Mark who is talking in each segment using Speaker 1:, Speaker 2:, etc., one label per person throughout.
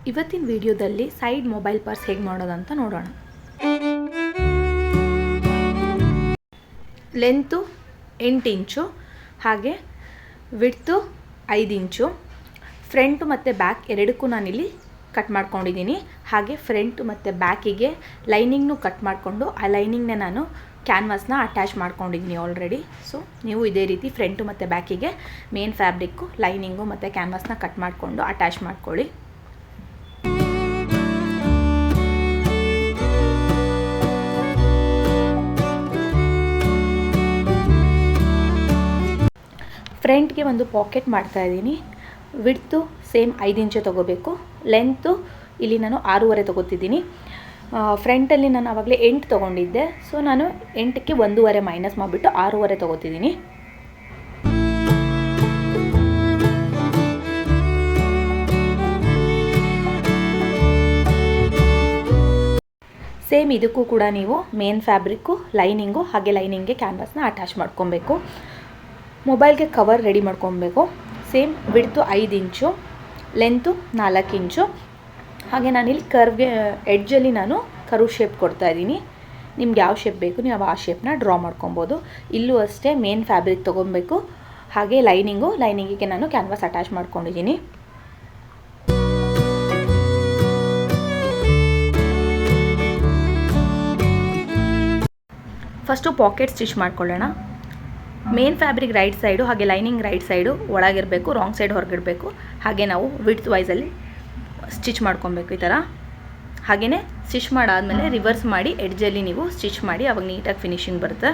Speaker 1: ಇವತ್ತಿನ ವಿಡಿಯೋದಲ್ಲಿ side mobile purse ಹೇಗೆ ಮಾಡೋದಂತ ನೋಡೋಣ. ಲೆಂತು 8 ಇಂಚು, ಹಾಗೆ ವಿಡ್ತು 5 ಇಂಚು. ಫ್ರಂಟು ಮತ್ತು ಬ್ಯಾಕ್ ಎರಡಕ್ಕೂ ನಾನಿಲ್ಲಿ ಕಟ್ ಮಾಡ್ಕೊಂಡಿದ್ದೀನಿ. ಹಾಗೆ ಫ್ರಂಟು ಮತ್ತು ಬ್ಯಾಕಿಗೆ ಲೈನಿಂಗ್ನು ಕಟ್ ಮಾಡಿಕೊಂಡು ಆ ಲೈನಿಂಗ್ನ ನಾನು ಕ್ಯಾನ್ವಾಸ್ನ ಅಟ್ಯಾಚ್ ಮಾಡ್ಕೊಂಡಿದ್ದೀನಿ ಆಲ್ರೆಡಿ. ಸೊ ನೀವು ಇದೇ ರೀತಿ ಫ್ರಂಟು ಮತ್ತು ಬ್ಯಾಕಿಗೆ ಮೇನ್ ಫ್ಯಾಬ್ರಿಕ್ಕು, ಲೈನಿಂಗು ಮತ್ತು ಕ್ಯಾನ್ವಾಸ್ನ ಕಟ್ ಮಾಡಿಕೊಂಡು ಅಟ್ಯಾಚ್ ಮಾಡ್ಕೊಳ್ಳಿ. ಫ್ರಂಟ್ಗೆ ಒಂದು ಪಾಕೆಟ್ ಮಾಡ್ತಾಯಿದ್ದೀನಿ. ವಿಡ್ತು ಸೇಮ್ 5 ಇಂಚು ತೊಗೋಬೇಕು. ಲೆಂತು ಇಲ್ಲಿ ನಾನು 6.5 ತೊಗೋತಿದ್ದೀನಿ. ಫ್ರಂಟಲ್ಲಿ ನಾನು ಆವಾಗಲೇ 8 ತೊಗೊಂಡಿದ್ದೆ. ಸೊ ನಾನು 8ಕ್ಕೆ 1.5 ಮೈನಸ್ ಮಾಡಿಬಿಟ್ಟು 6.5 ತೊಗೋತಿದ್ದೀನಿ. ಸೇಮ್ ಇದಕ್ಕೂ ಕೂಡ ನೀವು ಮೇನ್ ಫ್ಯಾಬ್ರಿಕ್ಕು, ಲೈನಿಂಗು ಹಾಗೆ ಲೈನಿಂಗ್ಗೆ ಕ್ಯಾನ್ವಾಸ್ನ ಅಟ್ಯಾಚ್ ಮಾಡ್ಕೊಬೇಕು. ಮೊಬೈಲ್ಗೆ ಕವರ್ ರೆಡಿ ಮಾಡ್ಕೊಬೇಕು. ಸೇಮ್ ವಿಡ್ತು 5 ಇಂಚು, ಲೆಂತು 4 ಇಂಚು. ಹಾಗೆ ನಾನಿಲ್ಲಿ ಕರ್ವ್ಗೆ ಎಡ್ಜಲ್ಲಿ ನಾನು ಕರ್ವ್ ಶೇಪ್ ಕೊಡ್ತಾಯಿದ್ದೀನಿ. ನಿಮ್ಗೆ ಯಾವ ಶೇಪ್ ಬೇಕು ನೀವು ಆ ಶೇಪ್ನ ಡ್ರಾ ಮಾಡ್ಕೊಬೋದು. ಇಲ್ಲೂ ಅಷ್ಟೇ ಮೇನ್ ಫ್ಯಾಬ್ರಿಕ್ ತೊಗೊಬೇಕು. ಹಾಗೆ ಲೈನಿಂಗಿಗೆ ನಾನು ಕ್ಯಾನ್ವಾಸ್ ಅಟ್ಯಾಚ್ ಮಾಡ್ಕೊಂಡಿದ್ದೀನಿ. ಫಸ್ಟು ಪಾಕೆಟ್ ಸ್ಟಿಚ್ ಮಾಡ್ಕೊಳ್ಳೋಣ. ಮೇನ್ ಫ್ಯಾಬ್ರಿಕ್ ರೈಟ್ ಸೈಡು ಹಾಗೆ ಲೈನಿಂಗ್ ರೈಟ್ ಸೈಡು ಒಳಗಿರಬೇಕು, ರಾಂಗ್ ಸೈಡ್ ಹೊರಗಿರಬೇಕು. ಹಾಗೆ ನಾವು ವಿಡ್ತ್ ವೈಸಲ್ಲಿ ಸ್ಟಿಚ್ ಮಾಡ್ಕೊಬೇಕು ಈ ಥರ. ಹಾಗೆಯೇ ಸ್ಟಿಚ್ ಮಾಡಾದಮೇಲೆ ರಿವರ್ಸ್ ಮಾಡಿ ಎಡ್ಜಲ್ಲಿ ನೀವು ಸ್ಟಿಚ್ ಮಾಡಿ, ಅವಾಗ ನೀಟಾಗಿ ಫಿನಿಶಿಂಗ್ ಬರುತ್ತೆ.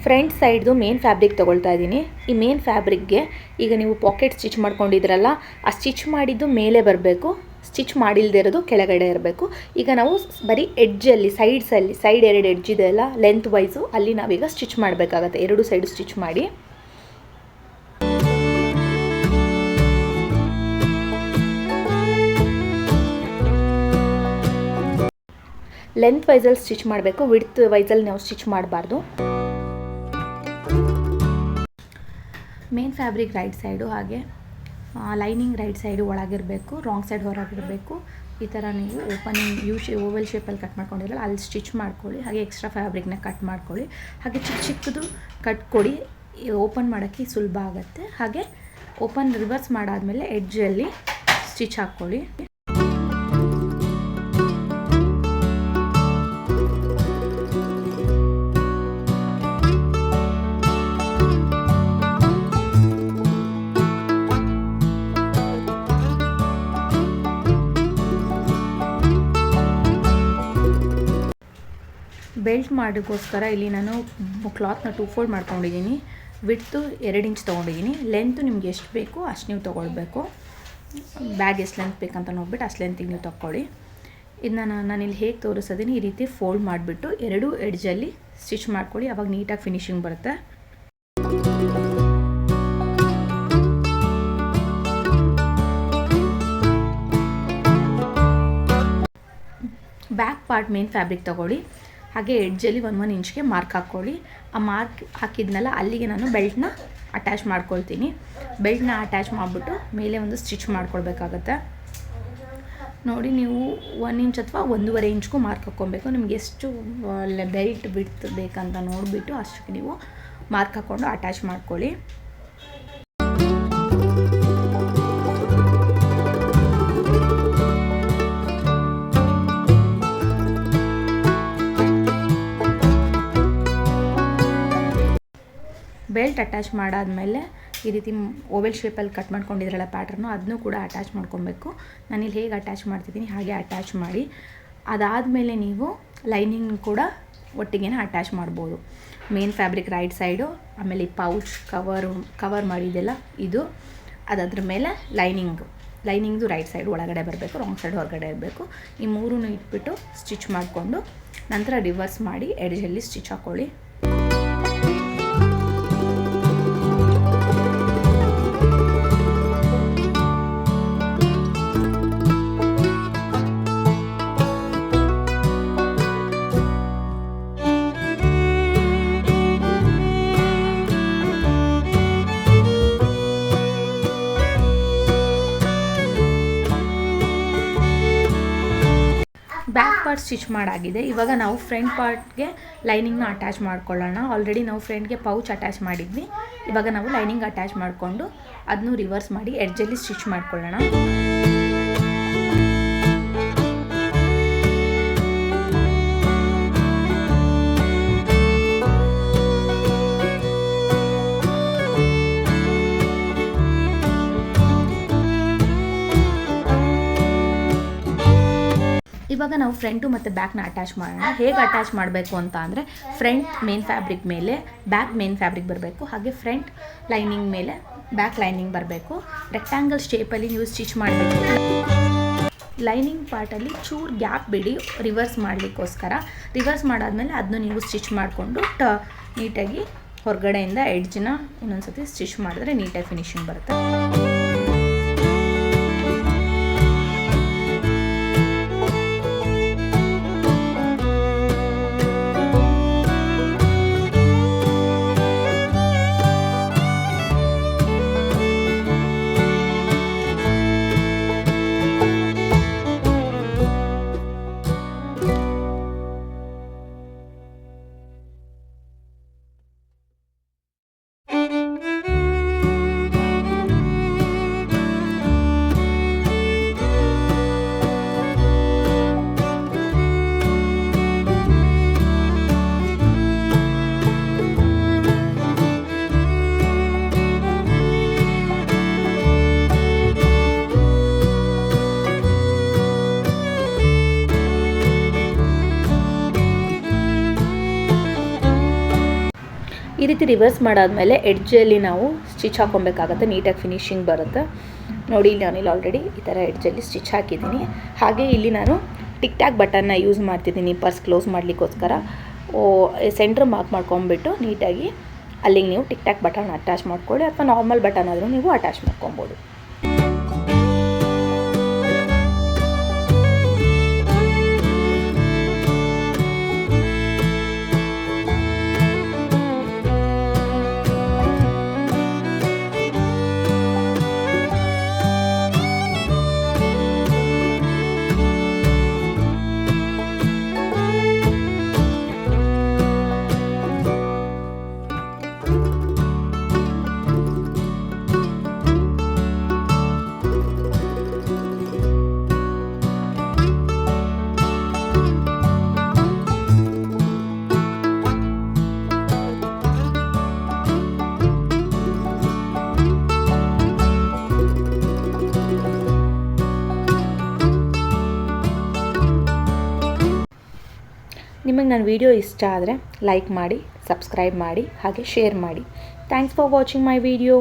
Speaker 1: ಫ್ರಂಟ್ ಸೈಡ್ದು ಮೇನ್ ಫ್ಯಾಬ್ರಿಕ್ ತೊಗೊಳ್ತಾ ಇದ್ದೀನಿ. ಈ ಮೇನ್ ಫ್ಯಾಬ್ರಿಕ್ಗೆ ಈಗ ನೀವು ಪಾಕೆಟ್ ಸ್ಟಿಚ್ ಮಾಡ್ಕೊಂಡಿದ್ರಲ್ಲ, ಆ ಸ್ಟಿಚ್ ಮಾಡಿದ್ದು ಮೇಲೆ ಬರಬೇಕು, ಸ್ಟಿಚ್ ಮಾಡಿಲ್ಲದೆ ಇರೋದು ಕೆಳಗಡೆ ಇರಬೇಕು. ಈಗ ನಾವು ಬರೀ ಎಡ್ಜಲ್ಲಿ ಸೈಡ್ 2 ಎಡ್ಜ್ ಇದೆ ಅಲ್ಲ, ಲೆಂತ್ ವೈಸು ಅಲ್ಲಿ ನಾವೀಗ ಸ್ಟಿಚ್ ಮಾಡಬೇಕಾಗತ್ತೆ. 2 ಸೈಡು ಸ್ಟಿಚ್ ಮಾಡಿ ಲೆಂತ್ ವೈಸಲ್ಲಿ ಸ್ಟಿಚ್ ಮಾಡಬೇಕು. ವಿಡ್ತ್ ವೈಸಲ್ಲಿ ನಾವು ಸ್ಟಿಚ್ ಮಾಡಬಾರ್ದು. ಮೇನ್ ಫ್ಯಾಬ್ರಿಕ್ ರೈಟ್ ಸೈಡು ಹಾಗೆ ಲೈನಿಂಗ್ ರೈಟ್ ಸೈಡು ಒಳಗಿರಬೇಕು, ರಾಂಗ್ ಸೈಡ್ ಹೊರಗಿರಬೇಕು. ಈ ಥರ ನೀವು ಓವಲ್ ಶೇಪಲ್ಲಿ ಕಟ್ ಮಾಡ್ಕೊಂಡಿರಲ್ಲ ಅಲ್ಲಿ ಸ್ಟಿಚ್ ಮಾಡ್ಕೊಳ್ಳಿ. ಹಾಗೆ ಎಕ್ಸ್ಟ್ರಾ ಫ್ಯಾಬ್ರಿಕ್ನ ಕಟ್ ಮಾಡ್ಕೊಳ್ಳಿ. ಹಾಗೆ ಚಿಕ್ಕದು ಕಟ್ ಕೊಡಿ, ಓಪನ್ ಮಾಡೋಕ್ಕೆ ಸುಲಭ ಆಗುತ್ತೆ. ಹಾಗೆ ರಿವರ್ಸ್ ಮಾಡಾದಮೇಲೆ ಎಡ್ಜಲ್ಲಿ ಸ್ಟಿಚ್ ಹಾಕ್ಕೊಳ್ಳಿ. ಬೆಲ್ಟ್ ಮಾಡೋಕ್ಕೋಸ್ಕರ ಇಲ್ಲಿ ನಾನು ಕ್ಲಾತ್ನ 2 ಫೋಲ್ಡ್ ಮಾಡ್ಕೊಂಡಿದ್ದೀನಿ. ವಿಡ್ತು 2 ಇಂಚ್ ತೊಗೊಂಡಿದ್ದೀನಿ. ಲೆಂತು ನಿಮ್ಗೆ ಎಷ್ಟು ಬೇಕು ಅಷ್ಟು ನೀವು ತೊಗೊಳ್ಬೇಕು. ಬ್ಯಾಗ್ ಎಷ್ಟು ಲೆಂತ್ ಬೇಕಂತ ನೋಡ್ಬಿಟ್ಟು ಅಷ್ಟು ಲೆಂತಿಗೆ ನೀವು ತೊಗೊಳ್ಳಿ. ಇದನ್ನ ನಾನಿಲ್ಲಿ ಹೇಗೆ ತೋರಿಸೋದೀನಿ, ಈ ರೀತಿ ಫೋಲ್ಡ್ ಮಾಡಿಬಿಟ್ಟು 2 ಎಡ್ಜಲ್ಲಿ ಸ್ಟಿಚ್ ಮಾಡ್ಕೊಳ್ಳಿ. ಆವಾಗ ನೀಟಾಗಿ ಫಿನಿಶಿಂಗ್ ಬರುತ್ತೆ. ಬ್ಯಾಕ್ ಪಾರ್ಟ್ ಮೇನ್ ಫ್ಯಾಬ್ರಿಕ್ ತೊಗೊಳ್ಳಿ. ಹಾಗೆ ಎಡ್ಜಲ್ಲಿ 1 ಇಂಚ್ಗೆ ಮಾರ್ಕ್ ಹಾಕ್ಕೊಳ್ಳಿ. ಆ ಮಾರ್ಕ್ ಹಾಕಿದ್ನಲ್ಲ ಅಲ್ಲಿಗೆ ನಾನು ಬೆಲ್ಟ್ನ ಅಟ್ಯಾಚ್ ಮಾಡ್ಕೊಳ್ತೀನಿ. ಬೆಲ್ಟ್ನ ಅಟ್ಯಾಚ್ ಮಾಡಿಬಿಟ್ಟು ಮೇಲೆ ಒಂದು ಸ್ಟಿಚ್ ಮಾಡ್ಕೊಳ್ಬೇಕಾಗತ್ತೆ. ನೋಡಿ, ನೀವು 1 ಇಂಚ್ ಅಥವಾ 1.5 ಇಂಚ್ಗೂ ಮಾರ್ಕ್ ಹಾಕ್ಕೊಬೇಕು. ನಿಮ್ಗೆ ಎಷ್ಟು ಬೆಲ್ಟ್ ವಿಡ್ತ್ ಬೇಕಂತ ನೋಡಿಬಿಟ್ಟು ಅಷ್ಟಕ್ಕೆ ನೀವು ಮಾರ್ಕ್ ಹಾಕ್ಕೊಂಡು ಅಟ್ಯಾಚ್ ಮಾಡ್ಕೊಳ್ಳಿ. ಬೆಲ್ಟ್ ಅಟ್ಯಾಚ್ ಮಾಡಾದಮೇಲೆ ಈ ರೀತಿ ಓವೆಲ್ ಶೇಪಲ್ಲಿ ಕಟ್ ಮಾಡ್ಕೊಂಡಿದ್ರಲ್ಲ ಪ್ಯಾಟ್ರನ್ನು, ಅದನ್ನೂ ಕೂಡ ಅಟ್ಯಾಚ್ ಮಾಡ್ಕೊಬೇಕು. ನಾನಿಲ್ಲಿ ಹೇಗೆ ಅಟ್ಯಾಚ್ ಮಾಡ್ತಿದ್ದೀನಿ ಹಾಗೆ ಅಟ್ಯಾಚ್ ಮಾಡಿ, ಅದಾದಮೇಲೆ ನೀವು ಲೈನಿಂಗ್ ಕೂಡ ಒಟ್ಟಿಗೆ ಅಟ್ಯಾಚ್ ಮಾಡ್ಬೋದು. ಮೇನ್ ಫ್ಯಾಬ್ರಿಕ್ ರೈಟ್ ಸೈಡು, ಆಮೇಲೆ ಈ ಪೌಚ್ ಕವರ್ ಮಾಡಿದೆಲ್ಲ ಇದು, ಅದಾದ್ರ ಮೇಲೆ ಲೈನಿಂಗ್ದು ರೈಟ್ ಸೈಡ್ ಒಳಗಡೆ ಬರಬೇಕು, ರಾಂಗ್ ಸೈಡ್ ಹೊರಗಡೆ ಇರಬೇಕು. ಈ ಮೂರನ್ನು ಇಟ್ಬಿಟ್ಟು ಸ್ಟಿಚ್ ಮಾಡಿಕೊಂಡು ನಂತರ ರಿವರ್ಸ್ ಮಾಡಿ ಎಡ್ಜಲ್ಲಿ ಸ್ಟಿಚ್ ಹಾಕ್ಕೊಳ್ಳಿ. ಬ್ಯಾಕ್ ಪಾರ್ಟ್ ಸ್ಟಿಚ್ ಮಾಡಾಗಿದೆ. ಇವಾಗ ನಾವು ಫ್ರಂಟ್ ಪಾರ್ಟ್ಗೆ ಲೈನಿಂಗ್ನ ಅಟ್ಯಾಚ್ ಮಾಡ್ಕೊಳ್ಳೋಣ. ಆಲ್ರೆಡಿ ನಾವು ಫ್ರಂಟ್ಗೆ ಪೌಚ್ ಅಟ್ಯಾಚ್ ಮಾಡಿದ್ವಿ. ಇವಾಗ ನಾವು ಲೈನಿಂಗ್ ಅಟ್ಯಾಚ್ ಮಾಡಿಕೊಂಡು ಅದನ್ನು ರಿವರ್ಸ್ ಮಾಡಿ ಎಡ್ಜಲ್ಲಿ ಸ್ಟಿಚ್ ಮಾಡ್ಕೊಳ್ಳೋಣ. ಇವಾಗ ನಾವು ಫ್ರಂಟು ಮತ್ತು ಬ್ಯಾಕ್ನ ಅಟ್ಯಾಚ್ ಮಾಡೋಣ. ಹೇಗೆ ಅಟ್ಯಾಚ್ ಮಾಡಬೇಕು ಅಂತ ಅಂದರೆ ಫ್ರಂಟ್ ಮೇನ್ ಫ್ಯಾಬ್ರಿಕ್ ಮೇಲೆ ಬ್ಯಾಕ್ ಮೇನ್ ಫ್ಯಾಬ್ರಿಕ್ ಬರಬೇಕು, ಹಾಗೆ ಫ್ರಂಟ್ ಲೈನಿಂಗ್ ಮೇಲೆ ಬ್ಯಾಕ್ ಲೈನಿಂಗ್ ಬರಬೇಕು. ರೆಕ್ಟ್ಯಾಂಗಲ್ ಶೇಪಲ್ಲಿ ನೀವು ಸ್ಟಿಚ್ ಮಾಡಬೇಕು. ಲೈನಿಂಗ್ ಪಾರ್ಟಲ್ಲಿ ಚೂರು ಗ್ಯಾಪ್ ಬಿಡಿ ರಿವರ್ಸ್ ಮಾಡಲಿಕ್ಕೋಸ್ಕರ. ರಿವರ್ಸ್ ಮಾಡಾದಮೇಲೆ ಅದನ್ನು ನೀವು ಸ್ಟಿಚ್ ಮಾಡಿಕೊಂಡು ನೀಟಾಗಿ ಹೊರಗಡೆಯಿಂದ ಎಡ್ಜನ್ನ ಇನ್ನೊಂದು ಸತಿ ಸ್ಟಿಚ್ ಮಾಡಿದ್ರೆ ನೀಟಾಗಿ ಫಿನಿಶಿಂಗ್ ಬರುತ್ತೆ. ಈ ರೀತಿ ರಿವರ್ಸ್ ಮಾಡಾದಮೇಲೆ ಎಡ್ಜಲ್ಲಿ ನಾವು ಸ್ಟಿಚ್ ಹಾಕೊಬೇಕಾಗತ್ತೆ, ನೀಟಾಗಿ ಫಿನಿಶಿಂಗ್ ಬರುತ್ತೆ. ನೋಡಿ ಇಲ್ಲಿ ನಾನಿಲ್ಲಿ ಆಲ್ರೆಡಿ ಈ ಥರ ಎಡ್ಜಲ್ಲಿ ಸ್ಟಿಚ್ ಹಾಕಿದ್ದೀನಿ. ಹಾಗೆ ಇಲ್ಲಿ ನಾನು ಟಿಕ್ ಟ್ಯಾಕ್ ಬಟನ್ನ ಯೂಸ್ ಮಾಡ್ತಿದ್ದೀನಿ ಪರ್ಸ್ ಕ್ಲೋಸ್ ಮಾಡಲಿಕ್ಕೋಸ್ಕರ. ಸೆಂಟ್ರ್ ಮಾರ್ಕ್ ಮಾಡ್ಕೊಂಬಿಟ್ಟು ನೀಟಾಗಿ ಅಲ್ಲಿಗೆ ನೀವು ಟಿಕ್ ಟ್ಯಾಕ್ ಬಟನ್ ಅಟ್ಯಾಚ್ ಮಾಡ್ಕೊಳ್ಳಿ, ಅಥವಾ ನಾರ್ಮಲ್ ಬಟನ್ ಆದರೂ ನೀವು ಅಟ್ಯಾಚ್ ಮಾಡ್ಕೊಬೋದು. ನಿಮಗೆ ನನ್ನ ವಿಡಿಯೋ ಇಷ್ಟ ಆದರೆ ಲೈಕ್ ಮಾಡಿ, ಸಬ್ಸ್ಕ್ರೈಬ್ ಮಾಡಿ, ಹಾಗೆ ಶೇರ್ ಮಾಡಿ. Thanks for watching my video.